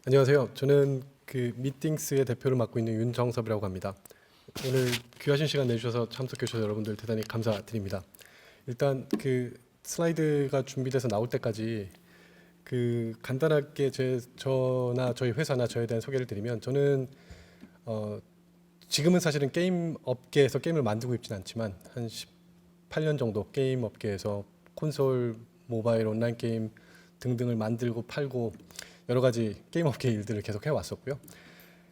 안녕하세요. 저는 그 미팅스의 대표를 맡고 있는 윤정섭이라고 합니다. 오늘 귀하신 시간 내주셔서 참석해 주셔서 여러분들 대단히 감사드립니다. 일단 그 슬라이드가 준비돼서 나올 때까지 그 간단하게 저나 저희 회사나 저에 대한 소개를 드리면, 저는 지금은 사실은 게임 업계에서 게임을 만들고 있지는 않지만 한 18년 정도 게임 업계에서 콘솔, 모바일, 온라인 게임 등등을 만들고 팔고 여러 가지 게임 업계 일들을 계속 해왔었고요.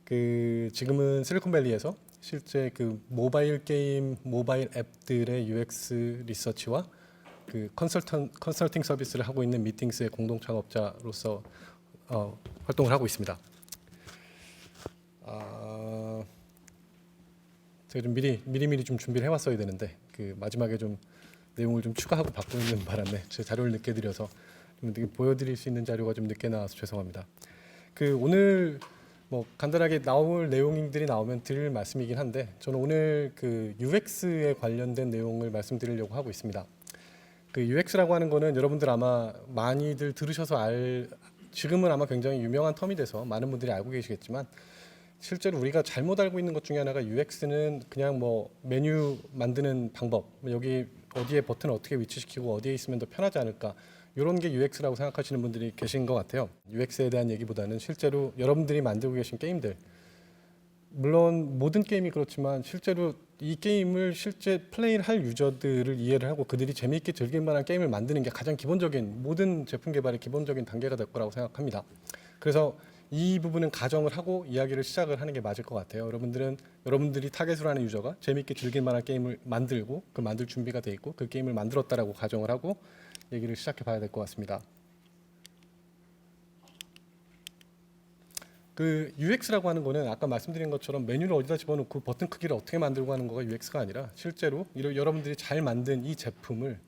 그 지금은 실리콘밸리에서 실제 그 모바일 게임, 모바일 앱들의 UX 리서치와 그 컨설팅 서비스를 하고 있는 미팅스의 공동 창업자로서 활동을 하고 있습니다. 제가 좀 미리 좀 준비를 해왔어야 되는데 그 마지막에 좀 내용을 좀 추가하고 바꾸는 바람에 제 자료를 늦게 드려서 좀 보여드릴 수 있는 자료가 좀 늦게 나와서 죄송합니다. 그 오늘 뭐 간단하게 나올 내용들이 나오면 드릴 말씀이긴 한데, 저는 오늘 그 UX에 관련된 내용을 말씀드리려고 하고 있습니다. 그 UX라고 하는 거는 여러분들 아마 많이들 들으셔서 지금은 아마 굉장히 유명한 텀이 돼서 많은 분들이 알고 계시겠지만, 실제로 우리가 잘못 알고 있는 것 중에 하나가 UX는 그냥 뭐 메뉴 만드는 방법, 여기 어디에 버튼을 어떻게 위치시키고 어디에 있으면 더 편하지 않을까, 이런 게 UX라고 생각하시는 분들이 계신 것 같아요. UX에 대한 얘기보다는 실제로 여러분들이 만들고 계신 게임들, 물론 모든 게임이 그렇지만 실제로 이 게임을 실제 플레이를 할 유저들을 이해를 하고 그들이 재미있게 즐길 만한 게임을 만드는 게 가장 기본적인, 모든 제품 개발의 기본적인 단계가 될 거라고 생각합니다. 그래서 이 부분은 가정을 하고 이야기를 시작을 하는 게 맞을 것 같아요. 여러분들이 타겟으로 하는 유저가 재미있게 즐길 만한 게임을 만들고 그 만들 준비가 돼 있고 그 게임을 만들었다라고 가정을 하고 얘기를 시작해 봐야 될 것 같습니다. 그 UX라고 하는 거는 아까 말씀드린 것처럼 메뉴를 어디다 집어넣고 버튼 크기를 어떻게 만들고 하는 거가 UX가 아니라, 실제로 여러분들이 잘 만든 이 제품을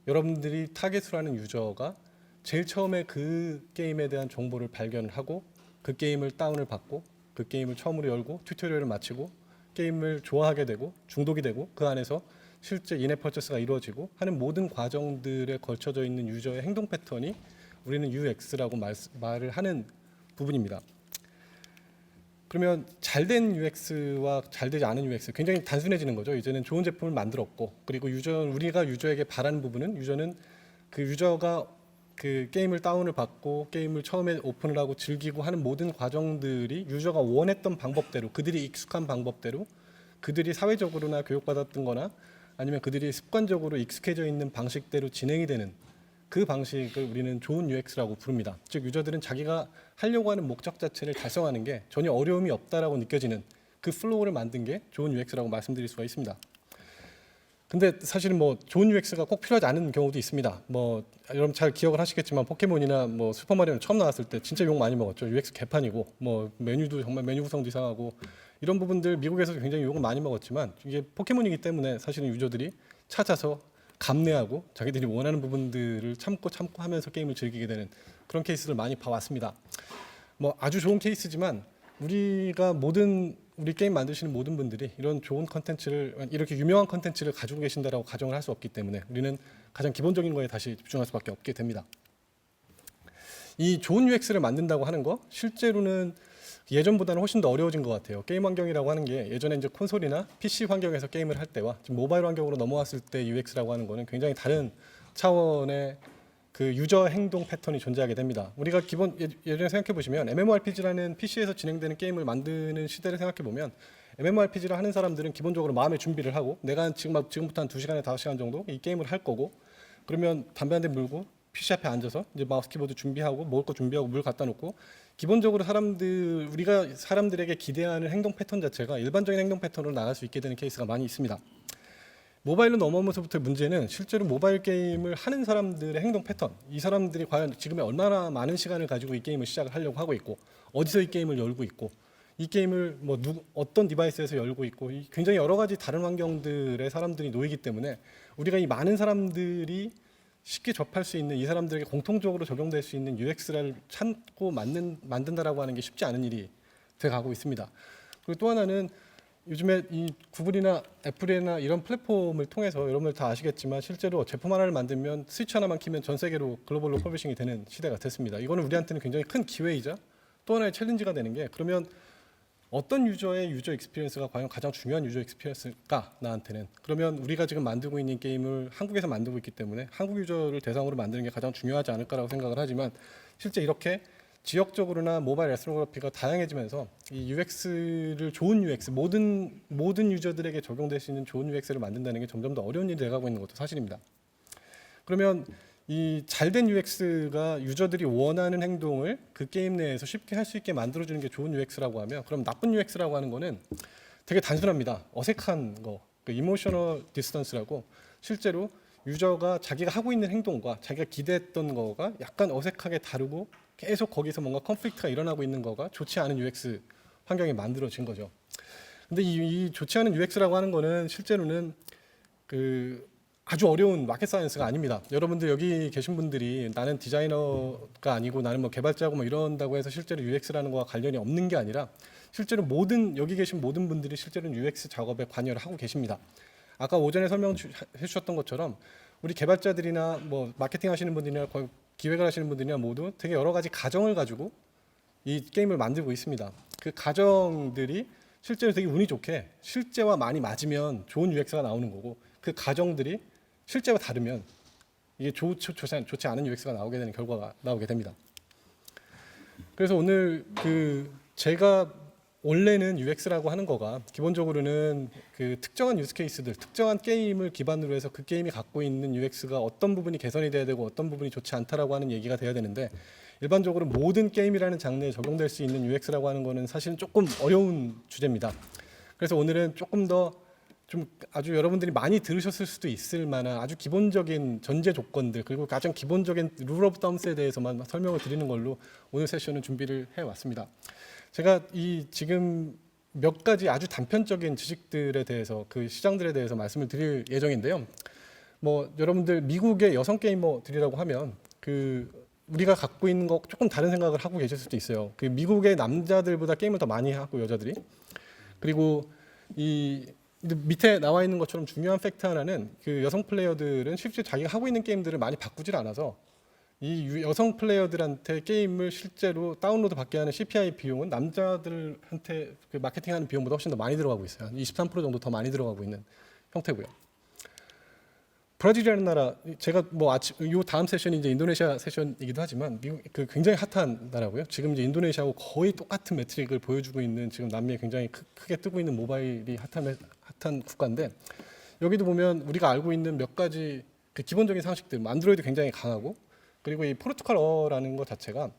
여러분들이 타겟으로 하는 유저가 제일 처음에 그 게임에 대한 정보를 발견을 하고 그 게임을 다운을 받고 그 게임을 처음으로 열고 튜토리얼을 마치고 게임을 좋아하게 되고 중독이 되고 그 안에서 실제 인앱 퍼체스가 이루어지고 하는 모든 과정들에 걸쳐져 있는 유저의 행동 패턴이 우리는 UX라고 말을 하는 부분입니다. 그러면 잘된 UX와 잘되지 않은 UX, 굉장히 단순해지는 거죠. 이제는 좋은 제품을 만들었고, 그리고 우리가 유저에게 바라는 부분은, 그 유저가 그 게임을 다운을 받고 게임을 처음에 오픈을 하고 즐기고 하는 모든 과정들이 유저가 원했던 방법대로, 그들이 익숙한 방법대로, 그들이 사회적으로나 교육받았던 거나 아니면 그들이 습관적으로 익숙해져 있는 방식대로 진행이 되는 그 방식을 우리는 좋은 UX라고 부릅니다. 즉 유저들은 자기가 하려고 하는 목적 자체를 달성하는 게 전혀 어려움이 없다라고 느껴지는 그 플로우를 만든 게 좋은 UX라고 말씀드릴 수가 있습니다. 근데 사실은 뭐 좋은 UX가 꼭 필요하지 않은 경우도 있습니다. 뭐 여러분 잘 기억을 하시겠지만 포켓몬이나 뭐 슈퍼마리오는 처음 나왔을 때 진짜 욕 많이 먹었죠. UX 개판이고 뭐 메뉴도 정말 메뉴 구성도 이상하고 이런 부분들 미국에서도 굉장히 욕을 많이 먹었지만, 이게 포켓몬이기 때문에 사실은 유저들이 찾아서 감내하고 자기들이 원하는 부분들을 참고 하면서 게임을 즐기게 되는 그런 케이스를 많이 봐왔습니다. 뭐 아주 좋은 케이스지만 우리 게임 만드시는 모든 분들이 이런 좋은 컨텐츠를, 이렇게 유명한 컨텐츠를 가지고 계신다라고 가정을 할 수 없기 때문에 우리는 가장 기본적인 거에 다시 집중할 수밖에 없게 됩니다. 이 좋은 UX를 만든다고 하는 거, 실제로는 예전보다는 훨씬 더 어려워진 것 같아요. 게임 환경이라고 하는 게 예전에 이제 콘솔이나 PC 환경에서 게임을 할 때와 지금 모바일 환경으로 넘어왔을 때 UX라고 하는 거는 굉장히 다른 차원의 그 유저 행동 패턴이 존재하게 됩니다. 우리가 예전에 생각해 보시면 MMORPG라는 PC에서 진행되는 게임을 만드는 시대를 생각해 보면, MMORPG를 하는 사람들은 기본적으로 마음의 준비를 하고 내가 지금부터 한 2시간에 5시간 정도 이 게임을 할 거고, 그러면 담배 한 대 물고 PC 앞에 앉아서 이제 마우스 키보드 준비하고 먹을 거 준비하고 물 갖다 놓고, 기본적으로 우리가 사람들에게 기대하는 행동 패턴 자체가 일반적인 행동 패턴으로 나갈 수 있게 되는 케이스가 많이 있습니다. 모바일로 넘어오면서부터의 문제는 실제로 모바일 게임을 하는 사람들의 행동 패턴, 이 사람들이 과연 지금에 얼마나 많은 시간을 가지고 이 게임을 시작을 하려고 하고 있고, 어디서 이 게임을 열고 있고, 이 게임을 뭐 어떤 디바이스에서 열고 있고, 굉장히 여러 가지 다른 환경들의 사람들이 놓이기 때문에 우리가 이 많은 사람들이 쉽게 접할 수 있는, 이 사람들에게 공통적으로 적용될 수 있는 UX를 찾고 만든다라고 하는 게 쉽지 않은 일이 돼가고 있습니다. 그리고 또 하나는 요즘에 이 구글이나 애플이나 이런 플랫폼을 통해서 여러분들 다 아시겠지만 실제로 제품 하나를 만들면 스위치 하나만 키면 전 세계로 글로벌로 퍼블리싱이 되는 시대가 됐습니다. 이거는 우리한테는 굉장히 큰 기회이자 또 하나의 챌린지가 되는 게 그러면 어떤 유저의 유저 익스피리언스가 과연 가장 중요한 유저 익스피리언스일까 나한테는 그러면 우리가 지금 만들고 있는 게임을 한국에서 만들고 있기 때문에 한국 유저를 대상으로 만드는 게 가장 중요하지 않을까라고 생각을 하지만 실제 이렇게 지역적으로나 모바일 에스노그래피가 다양해지면서 이 UX를 좋은 UX 모든 유저들에게 적용될 수 있는 좋은 UX를 만든다는 게 점점 더 어려운 일이 돼가고 있는 것도 사실입니다. 그러면 이 잘된 UX가 유저들이 원하는 행동을 그 게임 내에서 쉽게 할 수 있게 만들어주는 게 좋은 UX라고 하면 그럼 나쁜 UX라고 하는 거는 되게 단순합니다. 어색한 거, 그 이모셔널 디스턴스라고 실제로 유저가 자기가 하고 있는 행동과 자기가 기대했던 거가 약간 어색하게 다르고 계속 거기서 뭔가 컨플릭트가 일어나고 있는 거가 좋지 않은 UX 환경이 만들어진 거죠. 근데 이 좋지 않은 UX라고 하는 거는 실제로는 그 아주 어려운 마켓 사이언스가 아닙니다. 여러분들 여기 계신 분들이 나는 디자이너가 아니고 나는 뭐 개발자고 뭐 이런다고 해서 실제로 UX라는 거와 관련이 없는 게 아니라 실제로 여기 계신 모든 분들이 실제로는 UX 작업에 관여를 하고 계십니다. 아까 오전에 설명해 주셨던 것처럼 우리 개발자들이나 뭐 마케팅 하시는 분들이나 기획을 하시는 분들이나 모두 되게 여러 가지 가정을 가지고 이 게임을 만들고 있습니다. 그 가정들이 실제로 되게 운이 좋게 실제와 많이 맞으면 좋은 UX가 나오는 거고 그 가정들이 실제와 다르면 이게 좋지 않은 UX가 나오게 되는 결과가 나오게 됩니다. 그래서 오늘 제가 원래는 UX라고 하는 거가 기본적으로는 그 특정한 유스 케이스들, 특정한 게임을 기반으로 해서 그 게임이 갖고 있는 UX가 어떤 부분이 개선이 돼야 되고 어떤 부분이 좋지 않다라고 하는 얘기가 돼야 되는데 일반적으로 모든 게임이라는 장르에 적용될 수 있는 UX라고 하는 거는 사실은 조금 어려운 주제입니다. 그래서 오늘은 조금 더 좀 아주 여러분들이 많이 들으셨을 수도 있을 만한 아주 기본적인 전제 조건들 그리고 가장 기본적인 룰 오브 덤스에 대해서만 설명을 드리는 걸로 오늘 세션은 준비를 해왔습니다. 제가 지금 몇 가지 아주 단편적인 지식들에 대해서 그 시장들에 대해서 말씀을 드릴 예정인데요. 뭐 여러분들 미국의 여성 게이머들이라고 하면 우리가 갖고 있는 거 조금 다른 생각을 하고 계실 수도 있어요. 그 미국의 남자들보다 게임을 더 많이 하고 여자들이 그리고 밑에 나와 있는 것처럼 중요한 팩트 하나는 그 여성 플레이어들은 실제 자기가 하고 있는 게임들을 많이 바꾸질 않아서 이 여성 플레이어들한테 게임을 실제로 다운로드 받게 하는 CPI 비용은 남자들한테 그 마케팅하는 비용보다 훨씬 더 많이 들어가고 있어요. 23% 정도 더 많이 들어가고 있는 형태고요. 브라질이라는 나라, 제가 뭐 요 다음 세션이 이제 인도네시아 세션이기도 하지만 미국 굉장히 핫한 나라고요. 지금 이제 인도네시아하고 거의 똑같은 매트릭을 보여주고 있는 지금 남미에 굉장히 크게 뜨고 있는 모바일이 핫한 국가인데 여기도 보면 우리가 알고 있는 몇 가지 그 기본적인 상식들, 안드로이드 굉장히 강하고 그리고 이 포르투갈어라는 것 자체가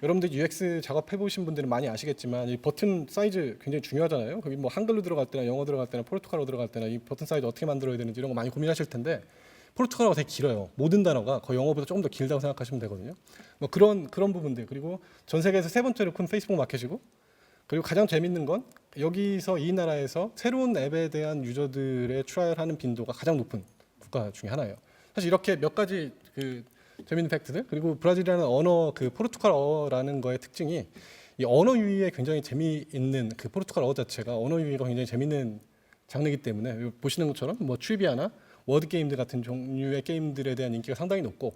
여러분들 UX 작업해 보신 분들은 많이 아시겠지만 이 버튼 사이즈 굉장히 중요하잖아요. 거기 뭐 한글로 들어갈 때나 영어 들어갈 때나 포르투갈어 들어갈 때나 이 버튼 사이즈 어떻게 만들어야 되는지 이런 거 많이 고민하실 텐데 포르투갈어가 되게 길어요. 모든 단어가 거의 영어보다 조금 더 길다고 생각하시면 되거든요. 뭐 그런 부분들 그리고 전 세계에서 세 번째로 큰 페이스북 마켓이고 그리고 가장 재밌는 건 여기서 이 나라에서 새로운 앱에 대한 유저들의 트라이얼하는 빈도가 가장 높은 국가 중에 하나예요. 사실 이렇게 몇 가지 재밌는 팩트들 그리고 브라질이라는 언어 포르투갈어라는 거의 특징이 이 언어 유희에 굉장히 재미있는 그 포르투갈어 자체가 언어 유희가 굉장히 재미있는 장르이기 때문에 보시는 것처럼 뭐 트리비아나 워드 게임들 같은 종류의 게임들에 대한 인기가 상당히 높고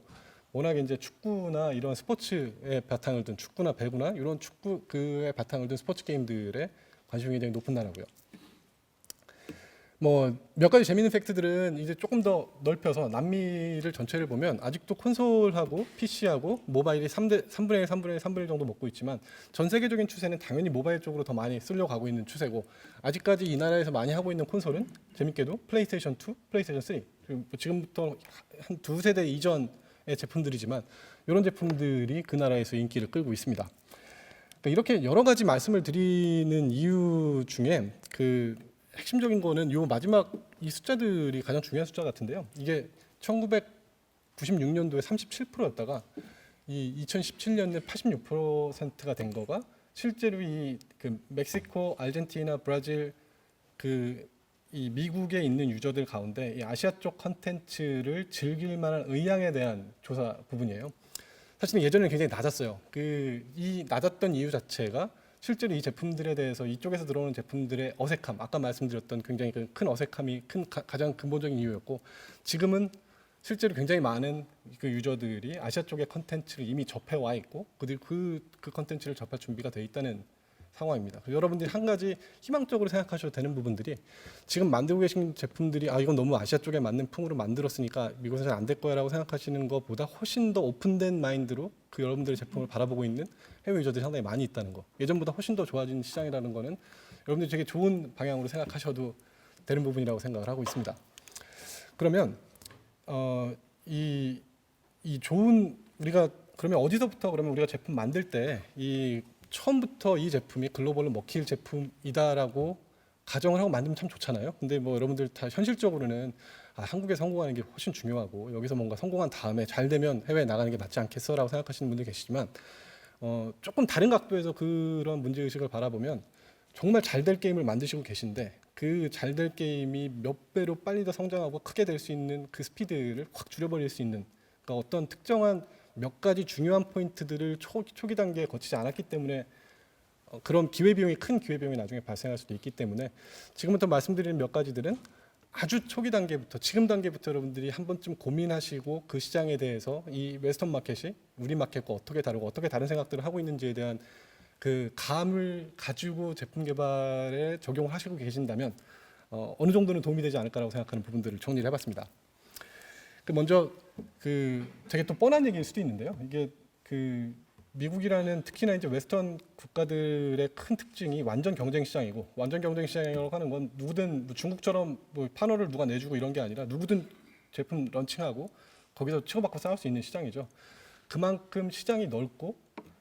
워낙에 이제 축구나 이런 스포츠에 바탕을 둔 축구나 배구나 이런 축구의 바탕을 둔 스포츠 게임들에 관심이 굉장히 높은 나라고요. 뭐 몇 가지 재밌는 팩트들은 이제 조금 더 넓혀서 남미를 전체를 보면 아직도 콘솔하고 PC하고 모바일이 3분의 1, 3분의 1, 3분의 1 정도 먹고 있지만 전 세계적인 추세는 당연히 모바일 쪽으로 더 많이 쓰려고 하고 있는 추세고 아직까지 이 나라에서 많이 하고 있는 콘솔은 재밌게도 플레이스테이션 2, 플레이스테이션 3 그리고 지금부터 한 두 세대 이전의 제품들이지만 이런 제품들이 그 나라에서 인기를 끌고 있습니다. 그러니까 이렇게 여러 가지 말씀을 드리는 이유 중에 핵심적인 거는 요 마지막 이 숫자들이 가장 중요한 숫자 같은데요. 이게 1996년도에 37%였다가 이 2017년에 86%가 된 거가 실제로 멕시코, 아르헨티나, 브라질 이 미국에 있는 유저들 가운데 이 아시아 쪽 컨텐츠를 즐길 만한 의향에 대한 조사 부분이에요. 사실은 예전에는 굉장히 낮았어요. 이 낮았던 이유 자체가 실제로 이 제품들에 대해서 이쪽에서 들어오는 제품들의 어색함, 아까 말씀드렸던 굉장히 큰 어색함이 가장 근본적인 이유였고 지금은 실제로 굉장히 많은 그 유저들이 아시아 쪽의 컨텐츠를 이미 접해 와 있고 그 컨텐츠를 접할 준비가 돼 있다는 상황입니다. 여러분들이 한 가지 희망적으로 생각하셔도 되는 부분들이 지금 만들고 계신 제품들이 이건 너무 아시아 쪽에 맞는 풍으로 만들었으니까 미국에서는 안 될 거야라고 생각하시는 것보다 훨씬 더 오픈된 마인드로 그 여러분들의 제품을 바라보고 있는 해외 유저들이 상당히 많이 있다는 거. 예전보다 훨씬 더 좋아진 시장이라는 거는 여러분들이 되게 좋은 방향으로 생각하셔도 되는 부분이라고 생각을 하고 있습니다. 그러면 이 좋은 우리가 그러면 어디서부터 그러면 우리가 제품 만들 때 이 처음부터 이 제품이 글로벌로 먹힐 제품이다라고 가정을 하고 만들면 참 좋잖아요. 근데 뭐 여러분들 다 현실적으로는 한국에 성공하는 게 훨씬 중요하고 여기서 뭔가 성공한 다음에 잘 되면 해외에 나가는 게 맞지 않겠어라고 생각하시는 분들 계시지만 조금 다른 각도에서 그런 문제 의식을 바라보면 정말 잘 될 게임을 만드시고 계신데 그 잘 될 게임이 몇 배로 빨리 더 성장하고 크게 될 수 있는 그 스피드를 확 줄여버릴 수 있는 그러니까 어떤 특정한 몇 가지 중요한 포인트들을 초기 단계에 거치지 않았기 때문에 그런 기회비용이 큰 기회비용이 나중에 발생할 수도 있기 때문에 지금부터 말씀드리는 몇 가지들은 아주 초기 단계부터 지금 단계부터 여러분들이 한 번쯤 고민하시고 그 시장에 대해서 이 웨스턴 마켓이 우리 마켓과 어떻게 다르고 어떻게 다른 생각들을 하고 있는지에 대한 그 감을 가지고 제품 개발에 적용을 하시고 계신다면 어느 정도는 도움이 되지 않을까라고 생각하는 부분들을 정리를 해봤습니다. 먼저 되게 또 뻔한 얘기일 수도 있는데요. 이게 미국이라는 특히나 이제 웨스턴 국가들의 큰 특징이 완전 경쟁 시장이고 완전 경쟁 시장이라고 하는 건 누구든 뭐 중국처럼 뭐 판호를 누가 내주고 이런 게 아니라 누구든 제품 런칭하고 거기서 치고받고 싸울 수 있는 시장이죠. 그만큼 시장이 넓고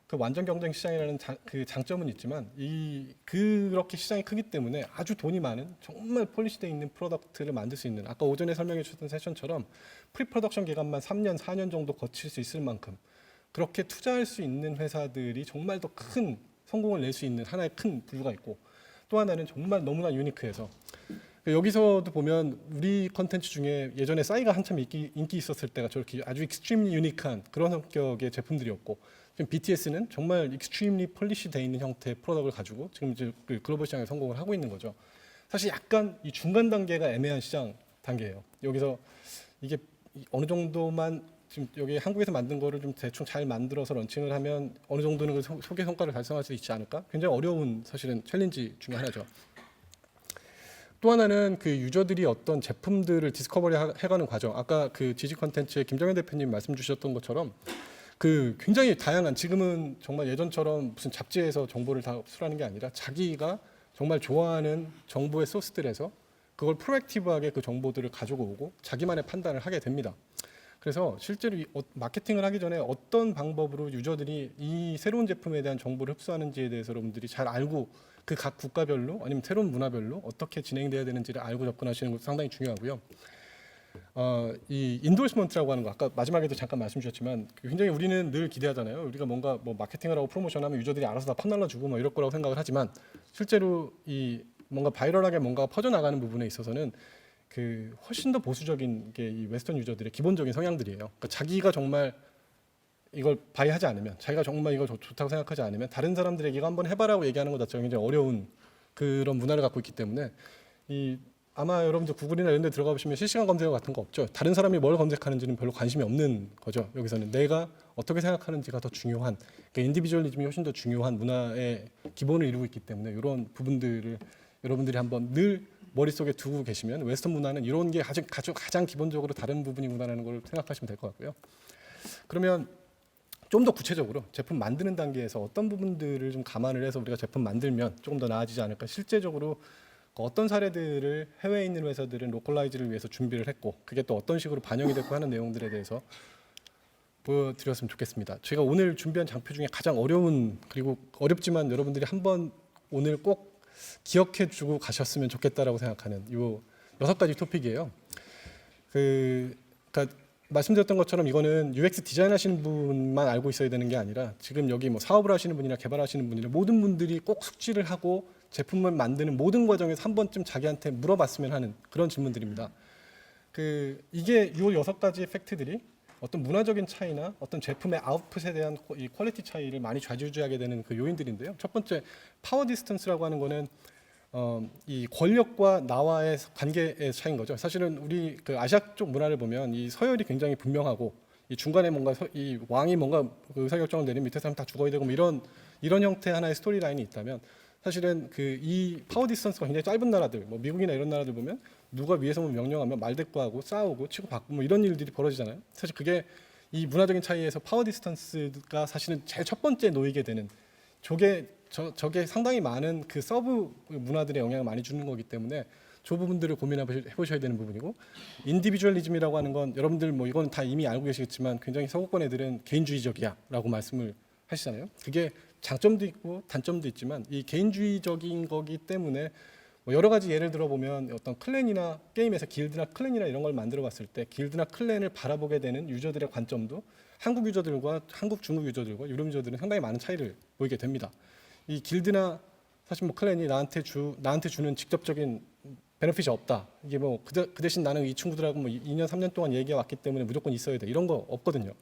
그 완전 경쟁 시장이라는 그 장점은 있지만 그렇게 시장이 크기 때문에 아주 돈이 많은 정말 폴리시되어 있는 프로덕트를 만들 수 있는 아까 오전에 설명해 주셨던 세션처럼 프리프로덕션 기간만 3년, 4년 정도 거칠 수 있을 만큼 그렇게 투자할 수 있는 회사들이 정말 더 큰 성공을 낼 수 있는 하나의 큰 분류가 있고 또 하나는 정말 너무나 유니크해서 여기서도 보면 우리 컨텐츠 중에 예전에 싸이가 한참 인기 있었을 때가 저렇게 아주 익스트림리 유니크한 그런 성격의 제품들이었고 지금 BTS는 정말 익스트림리 폴리시 돼 있는 형태의 프로덕트를 가지고 지금 이제 글로벌 시장에 성공을 하고 있는 거죠. 사실 약간 이 중간 단계가 애매한 시장 단계예요. 여기서 이게 어느 정도만 지금 여기 한국에서 만든 거를 좀 대충 잘 만들어서 런칭을 하면 어느 정도는 그 소개 성과를 달성할 수 있지 않을까? 굉장히 어려운 사실은 챌린지 중에 하나죠. 또 하나는 그 유저들이 어떤 제품들을 디스커버리 해가는 과정. 아까 그 지지 컨텐츠에 김정현 대표님 말씀 주셨던 것처럼 굉장히 다양한 지금은 정말 예전처럼 무슨 잡지에서 정보를 다 흡수하는 게 아니라 자기가 정말 좋아하는 정보의 소스들에서 그걸 프로액티브하게 그 정보들을 가지고 오고 자기만의 판단을 하게 됩니다. 그래서 실제로 마케팅을 하기 전에 어떤 방법으로 유저들이 이 새로운 제품에 대한 정보를 흡수하는지에 대해서 여러분들이 잘 알고 그 각 국가별로 아니면 새로운 문화별로 어떻게 진행돼야 되는지를 알고 접근하시는 것도 상당히 중요하고요. 이 인도스먼트라고 하는 거 아까 마지막에도 잠깐 말씀 주셨지만 굉장히 우리는 늘 기대하잖아요. 우리가 뭔가 뭐 마케팅을 하고 프로모션하면 유저들이 알아서 다 판 날라주고 뭐 이럴 거라고 생각을 하지만 실제로 이 뭔가 바이럴하게 뭔가 퍼져나가는 부분에 있어서는 훨씬 더 보수적인 게 이 웨스턴 유저들의 기본적인 성향들이에요. 그러니까 자기가 정말 이걸 바이하지 않으면 자기가 정말 이걸 좋다고 생각하지 않으면 다른 사람들에게 이거 한번 해봐라고 얘기하는 것 자체가 굉장히 어려운 그런 문화를 갖고 있기 때문에 아마 여러분들 구글이나 이런 데 들어가 보시면 실시간 검색어 같은 거 없죠. 다른 사람이 뭘 검색하는지는 별로 관심이 없는 거죠. 여기서는 내가 어떻게 생각하는지가 더 중요한 그러니까 인디비주얼리즘이 훨씬 더 중요한 문화의 기본을 이루고 있기 때문에 이런 부분들을 여러분들이 한번 늘 머릿속에 두고 계시면 웨스턴 문화는 이런 게 가장 기본적으로 다른 부분이구나라는 걸 생각하시면 될 것 같고요. 그러면 좀 더 구체적으로 제품 만드는 단계에서 어떤 부분들을 좀 감안을 해서 우리가 제품 만들면 조금 더 나아지지 않을까. 실제적으로 어떤 사례들을 해외에 있는 회사들은 로컬라이즈를 위해서 준비를 했고 그게 또 어떤 식으로 반영이 됐고 하는 내용들에 대해서 보여드렸으면 좋겠습니다. 제가 오늘 준비한 장표 중에 가장 어려운 그리고 어렵지만 여러분들이 한번 오늘 꼭 기억해 주고 가셨으면 좋겠다라고 생각하는 이 6가지 토픽이에요. 그러니까 말씀드렸던 것처럼 이거는 UX 디자인 하시는 분만 알고 있어야 되는 게 아니라 지금 여기 뭐 사업을 하시는 분이나 개발하시는 분이나 모든 분들이 꼭 숙지를 하고 제품을 만드는 모든 과정에서 한 번쯤 자기한테 물어봤으면 하는 그런 질문들입니다. 이게 이 6가지 팩트들이 어떤 문화적인 차이나 어떤 제품의 아웃풋에 대한 이 퀄리티 차이를 많이 좌지우지하게 되는 그 요인들인데요. 첫 번째 파워 디스턴스라고 하는 거는 이 권력과 나와의 관계의 차이인 거죠. 사실은 우리 그 아시아 쪽 문화를 보면 이 서열이 굉장히 분명하고 이 중간에 뭔가 이 왕이 뭔가 그 의사결정을 내리면 밑에 사람 다 죽어야 되고 뭐 이런 형태 하나의 스토리 라인이 있다면 사실은 그 이 파워 디스턴스가 굉장히 짧은 나라들, 뭐 미국이나 이런 나라들 보면 누가 위에서 뭐 명령하면 말대꾸하고 싸우고 치고 받고 뭐 이런 일들이 벌어지잖아요. 사실 그게 이 문화적인 차이에서 파워 디스턴스가 사실은 제일 첫 번째 놓이게 되는 저게 상당히 많은 그 서브 문화들의 영향을 많이 주는 거기 때문에 저 부분들을 고민해 보셔야 되는 부분이고, 인디비주얼리즘이라고 하는 건 여러분들 뭐 이건 다 이미 알고 계시겠지만 굉장히 서구권 애들은 개인주의적이야라고 말씀을 하시잖아요. 그게 장점도 있고 단점도 있지만 이 개인주의적인 거기 때문에 뭐 여러 가지 예를 들어보면 어떤 클랜이나 게임에서 길드나 클랜이나 이런 걸 만들어 봤을 때 길드나 클랜을 바라보게 되는 유저들의 관점도 한국 유저들과 한국 중국 유저들과 유럽 유저들은 상당히 많은 차이를 보이게 됩니다. 이 길드나 사실 뭐 클랜이 나한테 주는 직접적인 베네핏이 없다. 이게 뭐 그 대신 나는 이 친구들하고 뭐 2년 3년 동안 얘기해 왔기 때문에 무조건 있어야 돼. 이런 거 없거든요.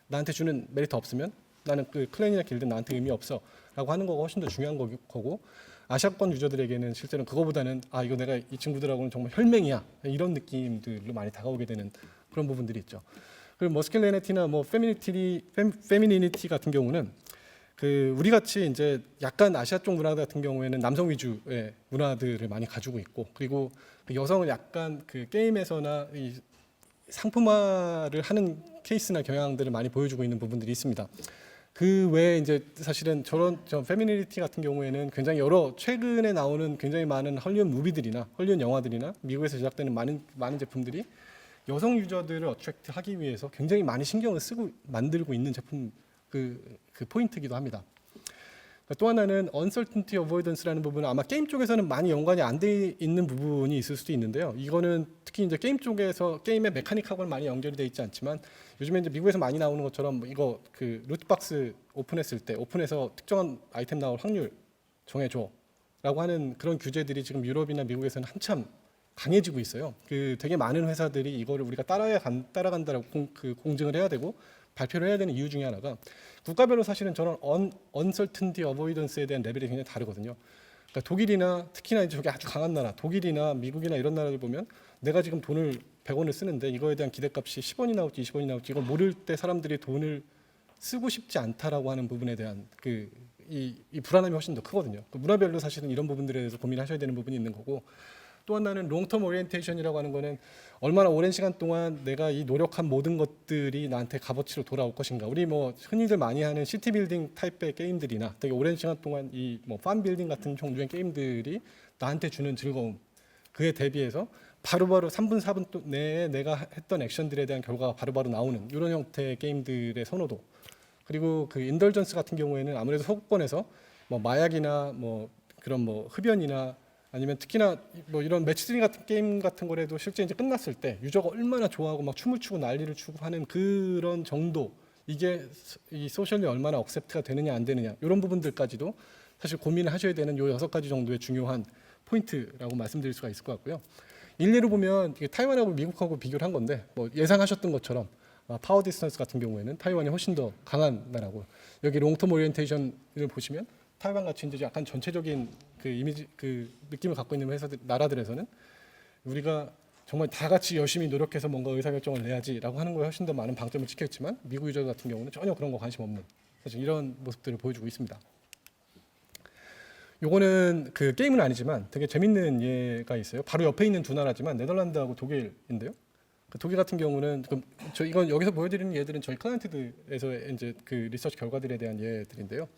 나한테 주는 메리트 없으면 나는 그 클랜이나 길드 나한테 의미 없어라고 하는 거가 훨씬 더 중요한 거고, 아시아권 유저들에게는 실제로는 그거보다는 아 이거 내가 이 친구들하고는 정말 혈맹이야 이런 느낌들로 많이 다가오게 되는 그런 부분들이 있죠. 그리고 머스큘레니티나 뭐 페미니니티 같은 경우는 그 우리 같이 이제 약간 아시아 쪽 문화 같은 경우에는 남성 위주의 문화들을 많이 가지고 있고, 그리고 그 여성을 약간 그 게임에서나 이 상품화를 하는 케이스나 경향들을 많이 보여주고 있는 부분들이 있습니다. 그 외에 이제 사실은 저 페미니티 같은 경우에는 굉장히 여러 최근에 나오는 굉장히 많은 헐리우드 무비들이나 헐리우드 영화들이나 미국에서 제작되는 많은 제품들이 여성 유저들을 어트랙트 하기 위해서 굉장히 많이 신경을 쓰고 만들고 있는 제품 그 포인트이기도 합니다. 또 하나는 uncertainty avoidance라는 부분은 아마 게임 쪽에서는 많이 연관이 안 돼 있는 부분이 있을 수도 있는데요. 이거는 특히 이제 게임 쪽에서 게임의 메카닉하고는 많이 연결이 돼 있지 않지만 요즘에 이제 미국에서 많이 나오는 것처럼 이거 그 루트박스 오픈했을 때 오픈해서 특정한 아이템 나올 확률 정해줘라고 하는 그런 규제들이 지금 유럽이나 미국에서는 한참 강해지고 있어요. 그 되게 많은 회사들이 이거를 우리가 따라간다라고 공증을 해야 되고 발표를 해야 되는 이유 중에 하나가 국가별로 사실은 저런 uncertainty avoidance에 대한 레벨이 굉장히 다르거든요. 그러니까 독일이나 특히나 이제 저게 아주 강한 나라, 독일이나 미국이나 이런 나라를 보면 내가 지금 돈을 100원을 쓰는데 이거에 대한 기대값이 10원이 나올지 20원이 나올지 이걸 모를 때 사람들이 돈을 쓰고 싶지 않다라고 하는 부분에 대한 이 불안함이 훨씬 더 크거든요. 그 문화별로 사실은 이런 부분들에 대해서 고민하셔야 되는 부분이 있는 거고, 또 하나는 롱텀 오리엔테이션이라고 하는 거는 얼마나 오랜 시간 동안 내가 이 노력한 모든 것들이 나한테 값어치로 돌아올 것인가. 우리 뭐 흔히들 많이 하는 시티 빌딩 타입의 게임들이나 되게 오랜 시간 동안 이 뭐 팜 빌딩 같은 종류의 게임들이 나한테 주는 즐거움, 그에 대비해서 바로바로 3분 4분 내에 내가 했던 액션들에 대한 결과가 바로바로 나오는 이런 형태의 게임들의 선호도, 그리고 그 인덜전스 같은 경우에는 아무래도 서구권에서 뭐 마약이나 뭐 그런 뭐 흡연이나 아니면 특히나 뭐 이런 매치스링 같은 게임 같은 거라도 실제 이제 끝났을 때 유저가 얼마나 좋아하고 막 춤을 추고 난리를 추고 하는 그런 정도, 이게 이 소셜리 얼마나 억셉트가 되느냐 안 되느냐 이런 부분들까지도 사실 고민을 하셔야 되는 요 6가지 정도의 중요한 포인트라고 말씀드릴 수가 있을 것 같고요. 일례로 보면 타이완하고 미국하고 비교를 한 건데 뭐 예상하셨던 것처럼 파워 디스턴스 같은 경우에는 타이완이 훨씬 더 강한 나라고, 여기 롱텀 오리엔테이션을 보시면 타이완 같이 이제 약간 전체적인 그 이미지 그 느낌을 갖고 있는 나라들에서는 우리가 정말 다 같이 열심히 노력해서 뭔가 의사결정을 내야지라고 하는 거에 훨씬 더 많은 방점을 찍혔지만 미국 유저 같은 경우는 전혀 그런 거 관심 없는 사실 이런 모습들을 보여주고 있습니다. 요거는 그 게임은 아니지만 되게 재밌는 예가 있어요. 바로 옆에 있는 두 나라지만 네덜란드하고 독일인데요. 그 독일 같은 경우는 이건 여기서 보여드리는 예들은 저희 클라이언트들에서 이제 그 리서치 결과들에 대한 예들인데요.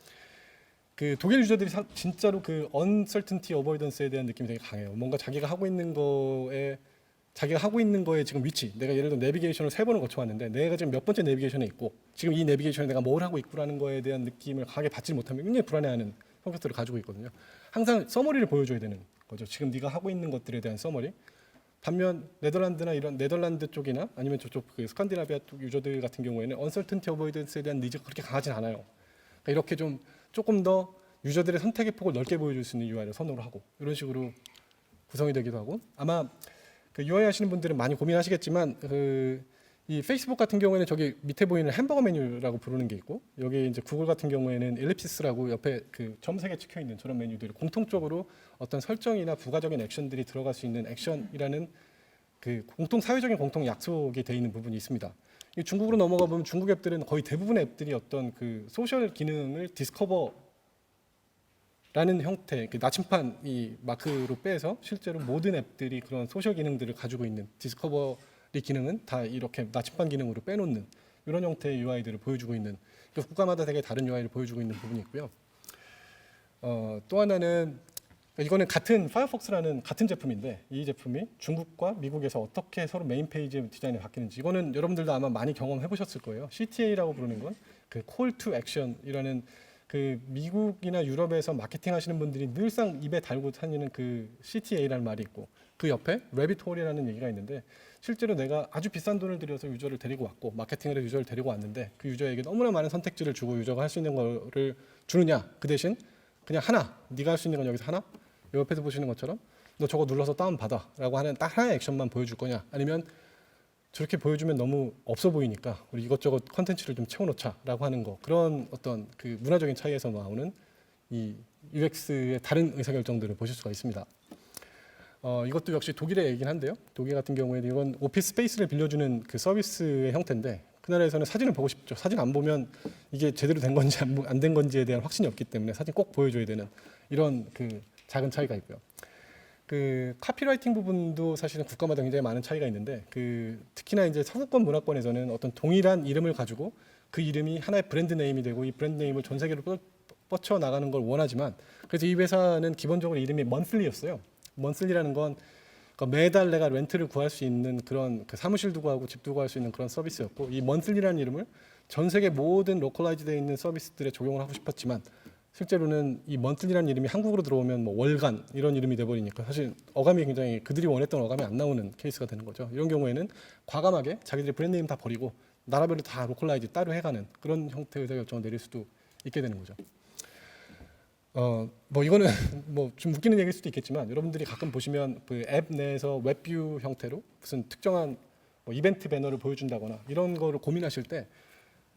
그 독일 유저들이 진짜로 그 uncertainty avoidance에 대한 느낌이 되게 강해요. 뭔가 자기가 하고 있는 거에 지금 위치, 내가 예를 들어 내비게이션을 3번을 거쳐왔는데 내가 지금 몇 번째 내비게이션에 있고 지금 이 내비게이션에 내가 뭘 하고 있구라는 거에 대한 느낌을 강하게 받지 못하면 굉장히 불안해하는 성격들을 가지고 있거든요. 항상 서머리를 보여줘야 되는 거죠. 지금 네가 하고 있는 것들에 대한 서머리. 반면 네덜란드나 이런 네덜란드 쪽이나 아니면 저쪽 그 스칸디나비아 쪽 유저들 같은 경우에는 uncertainty avoidance에 대한 니즈가 그렇게 강하진 않아요. 그러니까 이렇게 좀 조금 더 유저들의 선택의 폭을 넓게 보여줄 수 있는 UI를 선호를 하고 이런 식으로 구성이 되기도 하고, 아마 그 UI 하시는 분들은 많이 고민하시겠지만 이 페이스북 같은 경우에는 저기 밑에 보이는 햄버거 메뉴라고 부르는 게 있고, 여기 이제 구글 같은 경우에는 엘립시스라고 옆에 그 점색에 찍혀 있는 저런 메뉴들이 공통적으로 어떤 설정이나 부가적인 액션들이 들어갈 수 있는 액션이라는 그 사회적인 공통 약속이 되어 있는 부분이 있습니다. 이 중국으로 넘어가 보면 중국 앱들은 거의 대부분의 앱들이 어떤 그 소셜 기능을 디스커버라는 형태, 그 나침판 이 마크로 빼서 실제로 모든 앱들이 그런 소셜 기능들을 가지고 있는 디스커버리 기능은 다 이렇게 나침반 기능으로 빼놓는 이런 형태의 UI들을 보여주고 있는, 그러니까 국가마다 되게 다른 UI를 보여주고 있는 부분이 있고요. 또 하나는 이거는 같은 파이어폭스라는 같은 제품인데, 이 제품이 중국과 미국에서 어떻게 서로 메인 페이지 디자인이 바뀌는지, 이거는 여러분들도 아마 많이 경험해 보셨을 거예요. CTA라고 부르는 건 그 Call to Action이라는, 그 미국이나 유럽에서 마케팅 하시는 분들이 늘상 입에 달고 다니는 그 CTA라는 말이 있고, 그 옆에 Rabbit Hole이라는 얘기가 있는데, 실제로 내가 아주 비싼 돈을 들여서 유저를 데리고 왔고 마케팅을 해서 유저를 데리고 왔는데, 그 유저에게 너무나 많은 선택지를 주고 유저가 할 수 있는 거를 주느냐, 그 대신 그냥 하나, 네가 할 수 있는 건 여기서 하나, 옆에서 보시는 것처럼 너 저거 눌러서 다운받아 라고 하는 딱 하나의 액션만 보여줄 거냐, 아니면 저렇게 보여주면 너무 없어 보이니까 우리 이것저것 컨텐츠를 좀 채워놓자 라고 하는 거, 그런 어떤 그 문화적인 차이에서 나오는 이 UX의 다른 의사결정들을 보실 수가 있습니다. 이것도 역시 독일의 얘기긴 한데요, 독일 같은 경우에는 이건 오피스 스페이스를 빌려주는 그 서비스의 형태인데, 그 나라에서는 사진을 보고 싶죠. 사진 안 보면 이게 제대로 된 건지 안 된 건지에 대한 확신이 없기 때문에 사진 꼭 보여줘야 되는 이런 그 작은 차이가 있고요. 그 카피라이팅 부분도 사실은 국가마다 굉장히 많은 차이가 있는데, 그 특히나 이제 서구권 문화권에서는 어떤 동일한 이름을 가지고 그 이름이 하나의 브랜드 네임이 되고 이 브랜드 네임을 전 세계로 뻗쳐 나가는 걸 원하지만, 그래서 이 회사는 기본적으로 이름이 먼슬리였어요. 먼슬리라는 건 그러니까 매달 내가 렌트를 구할 수 있는 그런 그 사무실도 구하고 집도 구할 수 있는 그런 서비스였고, 이 먼슬리라는 이름을 전 세계 모든 로컬라이즈 되어 있는 서비스들에 적용을 하고 싶었지만, 실제로는 이 먼슬리라는 이름이 한국으로 들어오면 뭐 월간 이런 이름이 돼버리니까 사실 어감이 굉장히 그들이 원했던 어감이 안 나오는 케이스가 되는 거죠. 이런 경우에는 과감하게 자기들의 브랜드 네임 다 버리고 나라별로 다 로컬라이즈 따로 해가는 그런 형태의 의사결정을 내릴 수도 있게 되는 거죠. 뭐 이거는 뭐 좀 웃기는 얘기일 수도 있겠지만, 여러분들이 가끔 보시면 그 앱 내에서 웹뷰 형태로 무슨 특정한 뭐 이벤트 배너를 보여준다거나 이런 거를 고민하실 때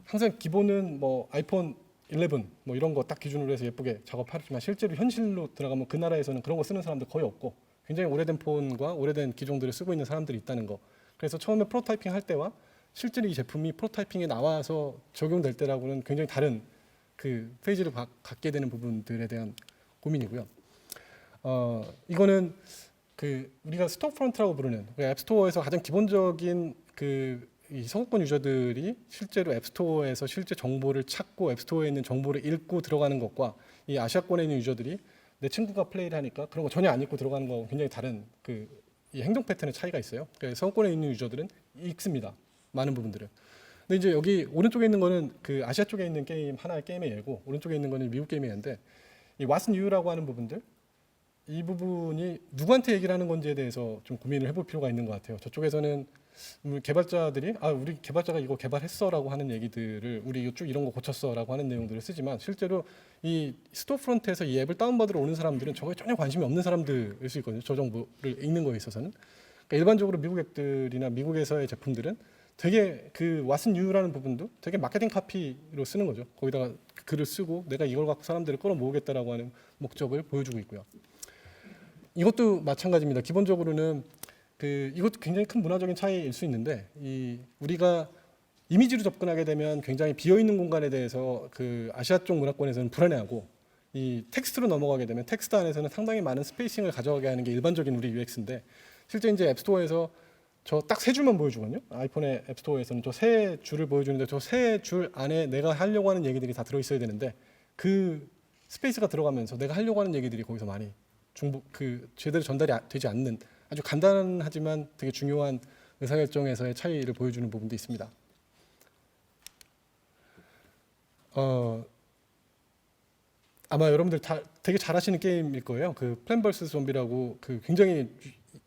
항상 기본은 뭐 아이폰 11 뭐 이런 거 딱 기준으로 해서 예쁘게 작업하지만, 실제로 현실로 들어가면 그 나라에서는 그런 거 쓰는 사람들 거의 없고, 굉장히 오래된 폰과 오래된 기종들을 쓰고 있는 사람들이 있다는 거. 그래서 처음에 프로타이핑 할 때와 실제로 이 제품이 프로타이핑에 나와서 적용될 때라고는 굉장히 다른 그 페이지를 갖게 되는 부분들에 대한 고민이고요. 이거는 그 우리가 스토어프론트라고 부르는 앱스토어에서 가장 기본적인 그 이 서구권 유저들이 실제로 앱스토어에서 실제 정보를 찾고 앱스토어에 있는 정보를 읽고 들어가는 것과, 이 아시아권에 있는 유저들이 내 친구가 플레이를 하니까 그런 거 전혀 안 읽고 들어가는 거 굉장히 다른 그 이 행동 패턴의 차이가 있어요. 그러니까 서구권에 있는 유저들은 읽습니다, 많은 부분들을. 근데 이제 여기 오른쪽에 있는 거는 그 아시아 쪽에 있는 게임 하나의 게임의 예고, 오른쪽에 있는 거는 미국 게임의 예인데, 이 What's New라고 하는 부분들, 이 부분이 누구한테 얘기를 하는 건지에 대해서 좀 고민을 해볼 필요가 있는 것 같아요. 저쪽에서는 개발자들이 우리 개발자가 이거 개발했어라고 하는 얘기들을, 우리 이거 쭉 이런 거 고쳤어라고 하는 내용들을 쓰지만, 실제로 이 스토어프론트에서 이 앱을 다운받으러 오는 사람들은 저거에 전혀 관심이 없는 사람들일 수 있거든요. 저 정보를 읽는 거에 있어서는. 그러니까 일반적으로 미국 앱들이나 미국에서의 제품들은 되게 그 What's New라는 부분도 되게 마케팅 카피로 쓰는 거죠. 거기다가 글을 쓰고 내가 이걸 갖고 사람들을 끌어모으겠다라고 하는 목적을 보여주고 있고요. 이것도 마찬가지입니다. 기본적으로는 그 이것도 굉장히 큰 문화적인 차이일 수 있는데, 이 우리가 이미지로 접근하게 되면 굉장히 비어 있는 공간에 대해서 그 아시아 쪽 문화권에서는 불안해하고, 이 텍스트로 넘어가게 되면 텍스트 안에서는 상당히 많은 스페이싱을 가져가게 하는 게 일반적인 우리 UX인데, 실제 이제 앱스토어에서 저 딱 세 줄만 보여주거든요. 아이폰의 앱스토어에서는 저 세 줄을 보여주는데, 저 세 줄 안에 내가 하려고 하는 얘기들이 다 들어있어야 되는데, 그 스페이스가 들어가면서 내가 하려고 하는 얘기들이 거기서 많이 제대로 전달이 되지 않는 아주 간단하지만 되게 중요한 의사결정에서의 차이를 보여주는 부분도 있습니다. 아마 여러분들 다 되게 잘 아시는 게임일 거예요. 그 플랜 vs 좀비라고 그 굉장히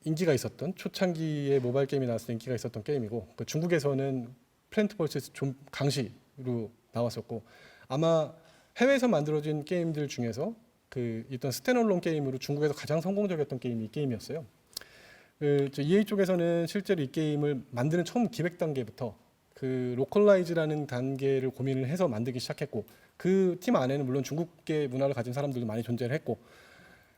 인기가 있었던, 초창기에 모바일 게임이 나왔을 때 인기가 있었던 게임이고, 그 중국에서는 플랜트 vs 좀 강시로 나왔었고, 아마 해외에서 만들어진 게임들 중에서 그 있던 스탠얼론 게임으로 중국에서 가장 성공적이었던 게임이 이 게임이었어요. 저 EA 쪽에서는 실제로 이 게임을 만드는 처음 기획 단계부터 그 로컬라이즈라는 단계를 고민을 해서 만들기 시작했고, 그 팀 안에는 물론 중국계 문화를 가진 사람들도 많이 존재를 했고,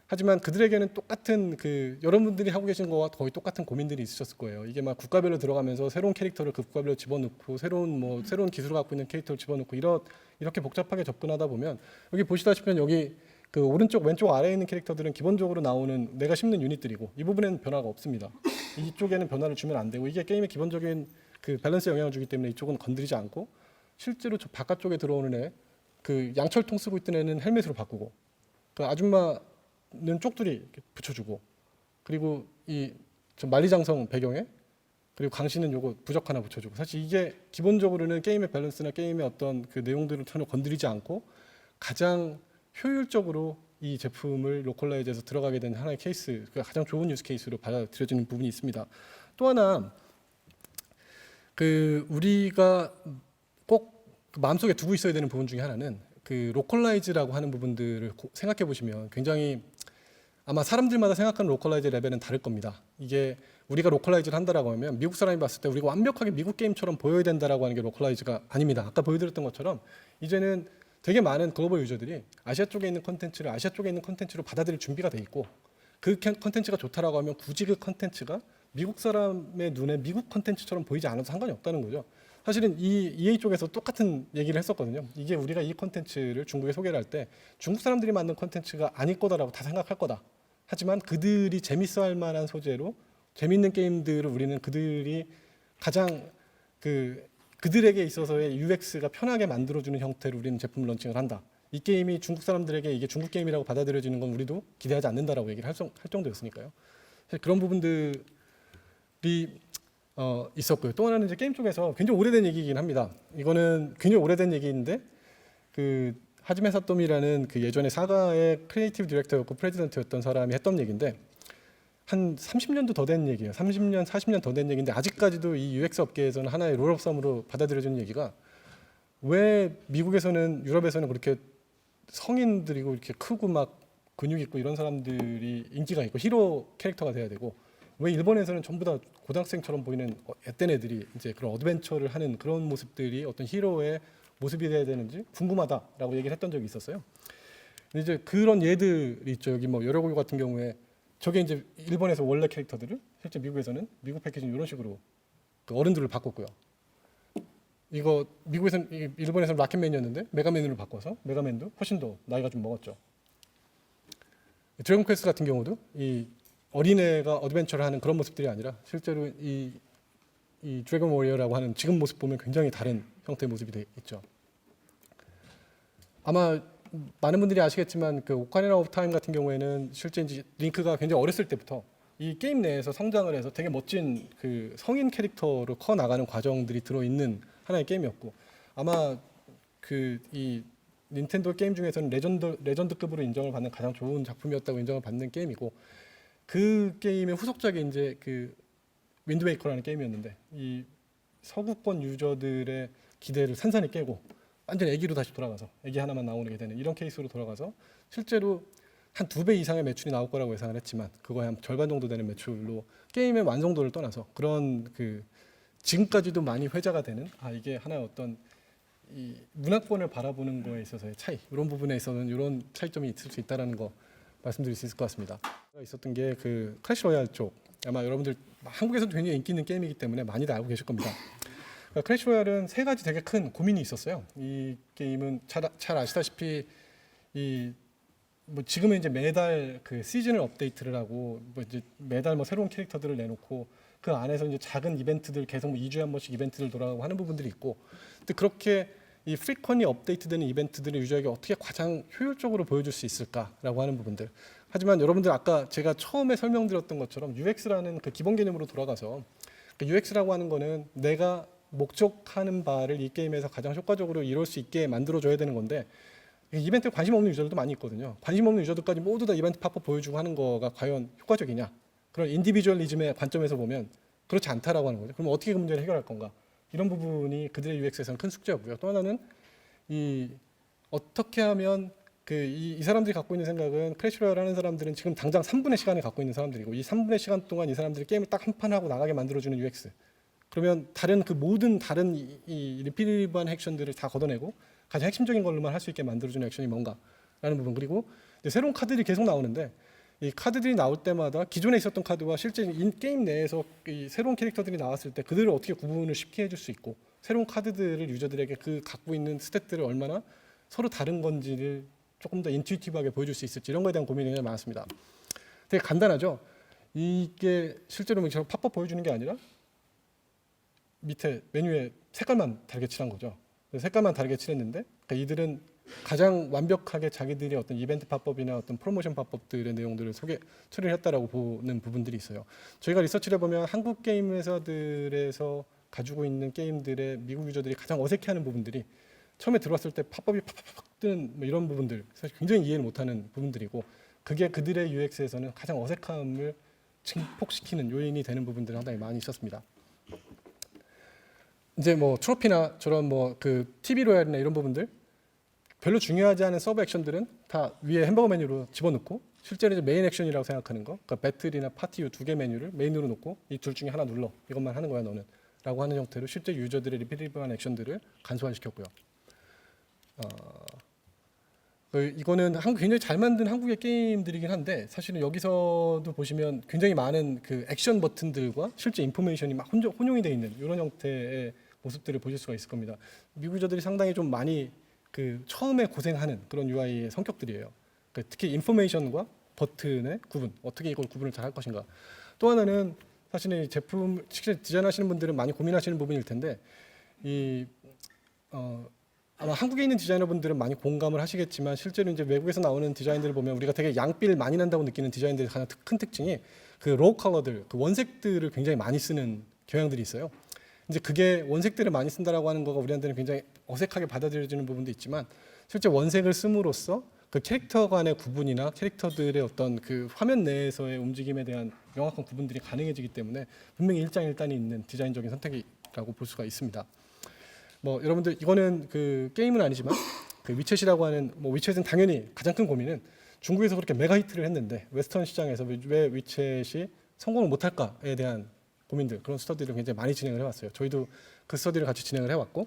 하지만 그들에게는 똑같은 그 여러분들이 하고 계신 거와 거의 똑같은 고민들이 있으셨을 거예요. 이게 막 국가별로 들어가면서 새로운 캐릭터를 그 국가별로 집어넣고 새로운 기술을 갖고 있는 캐릭터를 집어넣고 이렇게 복잡하게 접근하다 보면, 여기 보시다시피 여기 그 오른쪽 왼쪽 아래에 있는 캐릭터들은 기본적으로 나오는 내가 심는 유닛들이고, 이 부분에는 변화가 없습니다. 이쪽에는 변화를 주면 안 되고, 이게 게임의 기본적인 그 밸런스에 영향을 주기 때문에 이쪽은 건드리지 않고, 실제로 저 바깥쪽에 들어오는 애, 그 양철통 쓰고 있던 애는 헬멧으로 바꾸고, 그 아줌마는 쪽두리 이렇게 붙여주고, 그리고 이 저 만리장성 배경에, 그리고 강신은 요거 부적 하나 붙여주고, 사실 이게 기본적으로는 게임의 밸런스나 게임의 어떤 그 내용들을 전혀 건드리지 않고 가장 효율적으로 이 제품을 로컬라이즈해서 들어가게 된 하나의 케이스, 그 가장 좋은 유스 케이스로 받아들여지는 부분이 있습니다. 또 하나, 그 우리가 꼭 마음속에 두고 있어야 되는 부분 중에 하나는, 그 로컬라이즈라고 하는 부분들을 생각해 보시면 굉장히 아마 사람들마다 생각하는 로컬라이즈 레벨은 다를 겁니다. 이게 우리가 로컬라이즈를 한다라고 하면 미국 사람이 봤을 때 우리가 완벽하게 미국 게임처럼 보여야 된다라고 하는 게 로컬라이즈가 아닙니다. 아까 보여드렸던 것처럼 이제는 되게 많은 글로벌 유저들이 아시아 쪽에 있는 컨텐츠를 아시아 쪽에 있는 컨텐츠로 받아들일 준비가 돼 있고, 그 컨텐츠가 좋다라고 하면 굳이 그 컨텐츠가 미국 사람의 눈에 미국 컨텐츠처럼 보이지 않아도 상관이 없다는 거죠. 사실은 이 EA 쪽에서 똑같은 얘기를 했었거든요. 이게 우리가 이 컨텐츠를 중국에 소개를 할 때 중국 사람들이 만든 컨텐츠가 아닐 거다라고 다 생각할 거다. 하지만 그들이 재밌어할 만한 소재로 재밌는 게임들을 우리는 그들이 가장 그들에게 있어서의 UX가 편하게 만들어주는 형태로 우리는 제품 런칭을 한다. 이 게임이 중국 사람들에게 이게 중국 게임이라고 받아들여지는 건 우리도 기대하지 않는다라고 얘기를 할 정도였으니까요. 그런 부분들이 있었고요. 또 하나는 이제 게임 쪽에서 굉장히 오래된 얘기이긴 합니다. 이거는 굉장히 오래된 얘기인데, 그 하지메 사토미라는 그 예전에 사가의 크리에이티브 디렉터였고 프레지던트였던 사람이 했던 얘기인데, 한 30년도 더 된 얘기예요. 30년, 40년 더 된 얘기인데 아직까지도 이 UX 업계에서는 하나의 롤업섬으로 받아들여지는 얘기가, 왜 미국에서는 유럽에서는 그렇게 성인들이고 이렇게 크고 막 근육 있고 이런 사람들이 인기가 있고 히로 캐릭터가 돼야 되고, 왜 일본에서는 전부 다 고등학생처럼 보이는 앳된 애들이 이제 그런 어드벤처를 하는 그런 모습들이 어떤 히로의 모습이 돼야 되는지 궁금하다라고 얘기를 했던 적이 있었어요. 근데 이제 그런 예들이 있죠. 여기 뭐 여러고요 같은 경우에 저게 이제 일본에서 원래 캐릭터들을 실제 미국에서는 미국 패키지는 이런 식으로 그 어른들을 바꿨고요. 이거 미국에서는 일본에서는 라켓맨이었는데 메가맨으로 바꿔서 메가맨도 훨씬 더 나이가 좀 먹었죠. 드래곤 퀘스트 같은 경우도 이 어린애가 어드벤처를 하는 그런 모습들이 아니라 실제로 이 드래곤 워리어라고 하는 지금 모습 보면 굉장히 다른 형태의 모습이 돼 있죠. 아마 많은 분들이 아시겠지만 그 오카리나 오브 타임 같은 경우에는 실제 이제 링크가 굉장히 어렸을 때부터 이 게임 내에서 성장을 해서 되게 멋진 그 성인 캐릭터로 커 나가는 과정들이 들어 있는 하나의 게임이었고, 아마 그 이 닌텐도 게임 중에서는 레전드급으로 인정을 받는 가장 좋은 작품이었다고 인정을 받는 게임이고, 그 게임의 후속작이 이제 그 윈드 베이커라는 게임이었는데, 이 서구권 유저들의 기대를 산산히 깨고 완전히 애기로 다시 돌아가서 애기 하나만 나오게 되는 이런 케이스로 돌아가서 실제로 한 2배 이상의 매출이 나올 거라고 예상을 했지만 그거의 한 절반 정도 되는 매출로 게임의 완성도를 떠나서 그런 그 지금까지도 많이 회자가 되는, 이게 하나의 어떤 이 문화권을 바라보는 거에 있어서의 차이, 이런 부분에 있어서는 이런 차이점이 있을 수 있다라는 거 말씀드릴 수 있을 것 같습니다. 있었던 게 그 클래시 로얄 쪽, 아마 여러분들 한국에서도 굉장히 인기 있는 게임이기 때문에 많이들 알고 계실 겁니다. 그러니까 클래시 로얄은 세 가지 되게 큰 고민이 있었어요. 이 게임은 잘 아시다시피 이 뭐 지금은 이제 매달 그 시즌을 업데이트를 하고 뭐 이제 매달 뭐 새로운 캐릭터들을 내놓고 그 안에서 이제 작은 이벤트들 계속 뭐 2주에 한 번씩 이벤트를 돌아가고 하는 부분들이 있고, 근데 그렇게 이 프리퀀이 업데이트되는 이벤트들을 유저에게 어떻게 가장 효율적으로 보여줄 수 있을까라고 하는 부분들. 하지만 여러분들 아까 제가 처음에 설명드렸던 것처럼 UX라는 그 기본 개념으로 돌아가서, 그 UX라고 하는 거는 내가 목적하는 바를 이 게임에서 가장 효과적으로 이룰 수 있게 만들어줘야 되는 건데, 이벤트에 관심 없는 유저들도 많이 있거든요. 관심 없는 유저들까지 모두 다 이벤트 팝업 보여주고 하는 거가 과연 효과적이냐? 그런 인디비주얼리즘의 관점에서 보면 그렇지 않다라고 하는 거죠. 그럼 어떻게 그 문제를 해결할 건가? 이런 부분이 그들의 UX에서는 큰 숙제였고요. 또 하나는 이 어떻게 하면 이 사람들이 갖고 있는 생각은 크래시 로얄 하는 사람들은 지금 당장 3분의 시간을 갖고 있는 사람들이고 이 3분의 시간 동안 이 사람들이 게임을 딱 한 판 하고 나가게 만들어주는 UX. 그러면 다른 그 모든 다른 이 리피티브한 액션들을 다 걷어내고 가장 핵심적인 걸로만 할 수 있게 만들어주는 액션이 뭔가라는 부분. 그리고 이제 새로운 카드들이 계속 나오는데 이 카드들이 나올 때마다 기존에 있었던 카드와 실제 게임 내에서 이 새로운 캐릭터들이 나왔을 때 그들을 어떻게 구분을 쉽게 해줄 수 있고 새로운 카드들을 유저들에게 그 갖고 있는 스탯들을 얼마나 서로 다른 건지를 조금 더 인투이티브하게 보여줄 수 있을지 이런 거에 대한 고민이 굉장히 많았습니다. 되게 간단하죠. 이게 실제로 뭐 팝업 보여주는 게 아니라 밑에 메뉴에 색깔만 다르게 칠한 거죠. 색깔만 다르게 칠했는데 그러니까 이들은 가장 완벽하게 자기들의 어떤 이벤트 팝업이나 어떤 프로모션 팝업들의 내용들을 처리를 했다라고 보는 부분들이 있어요. 저희가 리서치를 해보면 한국 게임 회사들에서 가지고 있는 게임들의 미국 유저들이 가장 어색해하는 부분들이 처음에 들어왔을 때 팝업이 팍팍 뜨는 뭐 이런 부분들 사실 굉장히 이해를 못하는 부분들이고 그게 그들의 UX에서는 가장 어색함을 증폭시키는 요인이 되는 부분들이 상당히 많이 있었습니다. 이제 뭐 트로피나 저런 뭐 그 TV 로얄이나 이런 부분들 별로 중요하지 않은 서브 액션들은 다 위에 햄버거 메뉴로 집어넣고 실제로 이제 메인 액션이라고 생각하는 거, 그러니까 배틀이나 파티 두 개 메뉴를 메인으로 놓고 이 둘 중에 하나 눌러 이것만 하는 거야 너는 라고 하는 형태로 실제 유저들의 리피티브한 액션들을 간소화시켰고요. 이거는 굉장히 잘 만든 한국의 게임들이긴 한데 사실은 여기서도 보시면 굉장히 많은 그 액션 버튼들과 실제 인포메이션이 막 혼용이 되어 있는 이런 형태의 모습들을 보실 수가 있을 겁니다. 미국 유저들이 상당히 좀 많이 그 처음에 고생하는 그런 UI의 성격들이에요. 그러니까 특히 인포메이션과 버튼의 구분, 어떻게 이걸 구분을 잘 할 것인가. 또 하나는 사실은 이 제품 실제 디자인하시는 분들은 많이 고민하시는 부분일 텐데 아마 한국에 있는 디자이너분들은 많이 공감을 하시겠지만 실제로 이제 외국에서 나오는 디자인들을 보면 우리가 되게 양비를 많이 난다고 느끼는 디자인들의 가장 큰 특징이 그 로우 컬러들, 그 원색들을 굉장히 많이 쓰는 경향들이 있어요. 이제 그게 원색들을 많이 쓴다라고 하는 거가 우리한테는 굉장히 어색하게 받아들여지는 부분도 있지만 실제 원색을 씀으로써 그 캐릭터 간의 구분이나 캐릭터들의 어떤 그 화면 내에서의 움직임에 대한 명확한 구분들이 가능해지기 때문에 분명히 일장일단이 있는 디자인적인 선택이라고 볼 수가 있습니다. 뭐 여러분들 이거는 그 게임은 아니지만 그 위챗이라고 하는 뭐 위챗은 당연히 가장 큰 고민은 중국에서 그렇게 메가 히트를 했는데 웨스턴 시장에서 왜 위챗이 성공을 못할까에 대한 고민들 그런 스터디를 굉장히 많이 진행을 해왔어요. 저희도 그 스터디를 같이 진행을 해왔고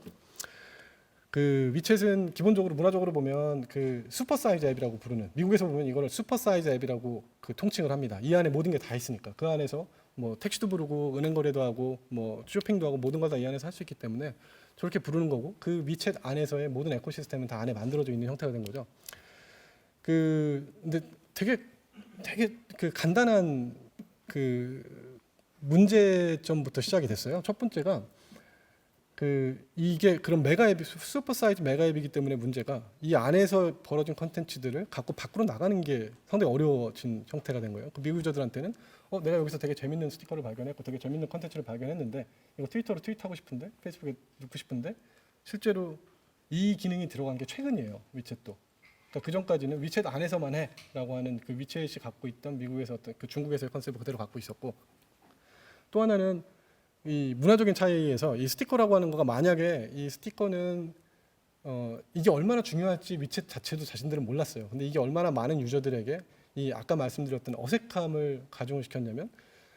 그 위챗은 기본적으로 문화적으로 보면 그 슈퍼 사이즈 앱이라고 부르는 미국에서 보면 이거를 슈퍼 사이즈 앱이라고 그 통칭을 합니다. 이 안에 모든 게 다 있으니까 그 안에서 뭐 택시도 부르고 은행 거래도 하고 뭐 쇼핑도 하고 모든 걸 다 이 안에서 할 수 있기 때문에 저렇게 부르는 거고 그 위챗 안에서의 모든 에코시스템은 다 안에 만들어져 있는 형태가 된 거죠. 근데 되게 그 간단한 그 문제점부터 시작이 됐어요. 첫 번째가 이게 그런 메가 앱이 슈퍼 사이즈 메가 앱이기 때문에 문제가 이 안에서 벌어진 컨텐츠들을 갖고 밖으로 나가는 게 상당히 어려워진 형태가 된 거예요. 그 미국 유저들한테는 내가 여기서 되게 재밌는 스티커를 발견했고 되게 재밌는 컨텐츠를 발견했는데 이거 트위터로 트윗하고 싶은데 페이스북에 넣고 싶은데 실제로 이 기능이 들어간 게 최근이에요. 위챗도. 그러니까 그 전까지는 위챗 안에서만 해라고 하는 그 위챗이 갖고 있던 미국에서 어떤 그 중국에서의 컨셉을 그대로 갖고 있었고 또 하나는 이 문화적인 차이에서 이 스티커라고 하는 거가 만약에 이 스티커는 이게 얼마나 중요할지 위챗 자체도 자신들은 몰랐어요. 근데 이게 얼마나 많은 유저들에게 이 아까 말씀드렸던 어색함을 가중을 시켰냐면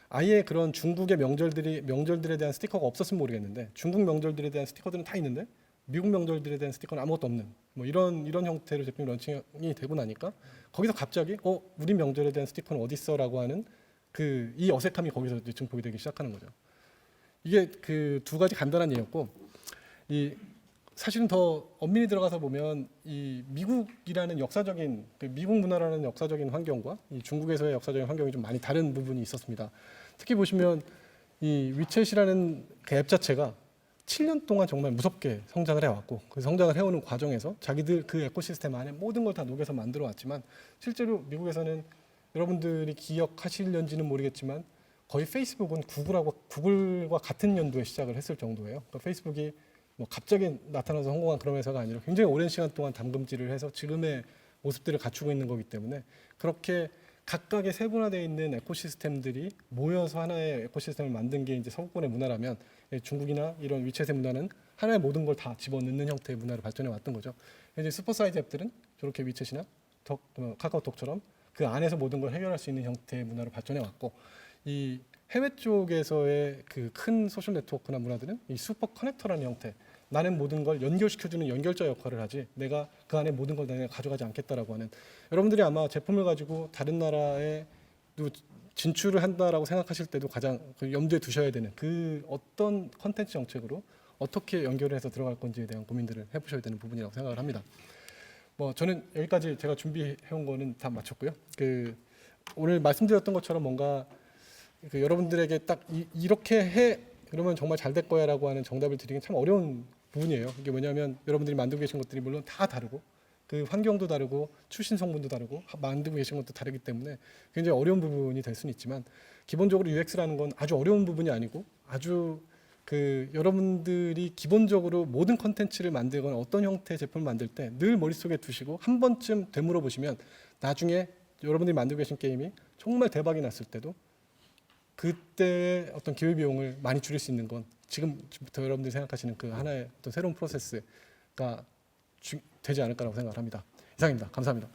아예 그런 중국의 명절들에 대한 스티커가 없었으면 모르겠는데 중국 명절들에 대한 스티커들은 다 있는데 미국 명절들에 대한 스티커는 아무것도 없는 뭐 이런 형태로 제품이 런칭이 되고 나니까 거기서 갑자기 우리 명절에 대한 스티커는 어디 있어라고 하는 이 어색함이 거기서 이제 증폭이 되기 시작하는 거죠. 이게 그 두 가지 간단한 예였고 사실은 더 엄밀히 들어가서 보면 이 미국이라는 역사적인 미국 문화라는 역사적인 환경과 이 중국에서의 역사적인 환경이 좀 많이 다른 부분이 있었습니다. 특히 보시면 이 위챗이라는 그 앱 자체가 7년 동안 정말 무섭게 성장을 해왔고 그 성장을 해오는 과정에서 자기들 그 에코시스템 안에 모든 걸 다 녹여서 만들어 왔지만 실제로 미국에서는 여러분들이 기억하실는지는 모르겠지만 거의 페이스북은 구글과 같은 연도에 시작을 했을 정도예요. 그러니까 페이스북이 뭐 갑자기 나타나서 성공한 그런 회사가 아니라 굉장히 오랜 시간 동안 담금질을 해서 지금의 모습들을 갖추고 있는 거기 때문에 그렇게 각각의 세분화되어 있는 에코시스템들이 모여서 하나의 에코시스템을 만든 게 이제 서구권의 문화라면 중국이나 이런 위챗의 문화는 하나의 모든 걸 다 집어넣는 형태의 문화로 발전해 왔던 거죠. 이제 슈퍼사이즈 앱들은 저렇게 위챗이나 카카오톡처럼 그 안에서 모든 걸 해결할 수 있는 형태의 문화로 발전해 왔고 이 해외 쪽에서의 그 큰 소셜 네트워크나 문화들은 이 슈퍼 커넥터라는 형태 나는 모든 걸 연결시켜주는 연결자 역할을 하지 내가 그 안에 모든 걸 내가 가져가지 않겠다라고 하는 여러분들이 아마 제품을 가지고 다른 나라에 진출을 한다라고 생각하실 때도 가장 그 염두에 두셔야 되는 그 어떤 컨텐츠 정책으로 어떻게 연결을 해서 들어갈 건지에 대한 고민들을 해보셔야 되는 부분이라고 생각을 합니다. 뭐 저는 여기까지 제가 준비해온 거는 다 마쳤고요. 그 오늘 말씀드렸던 것처럼 뭔가 그 여러분들에게 딱 이렇게 해 그러면 정말 잘 될 거야라고 하는 정답을 드리긴 참 어려운 부분이에요. 이게 뭐냐면 여러분들이 만들고 계신 것들이 물론 다 다르고 그 환경도 다르고 출신 성분도 다르고 만들고 계신 것도 다르기 때문에 굉장히 어려운 부분이 될 수는 있지만 기본적으로 UX라는 건 아주 어려운 부분이 아니고 아주 그 여러분들이 기본적으로 모든 컨텐츠를 만들거나 어떤 형태의 제품을 만들 때 늘 머릿속에 두시고 한 번쯤 되물어 보시면 나중에 여러분들이 만들고 계신 게임이 정말 대박이 났을 때도 그때의 어떤 기회비용을 많이 줄일 수 있는 건 지금부터 여러분들이 생각하시는 그 하나의 어떤 새로운 프로세스가 되지 않을까라고 생각을 합니다. 이상입니다. 감사합니다.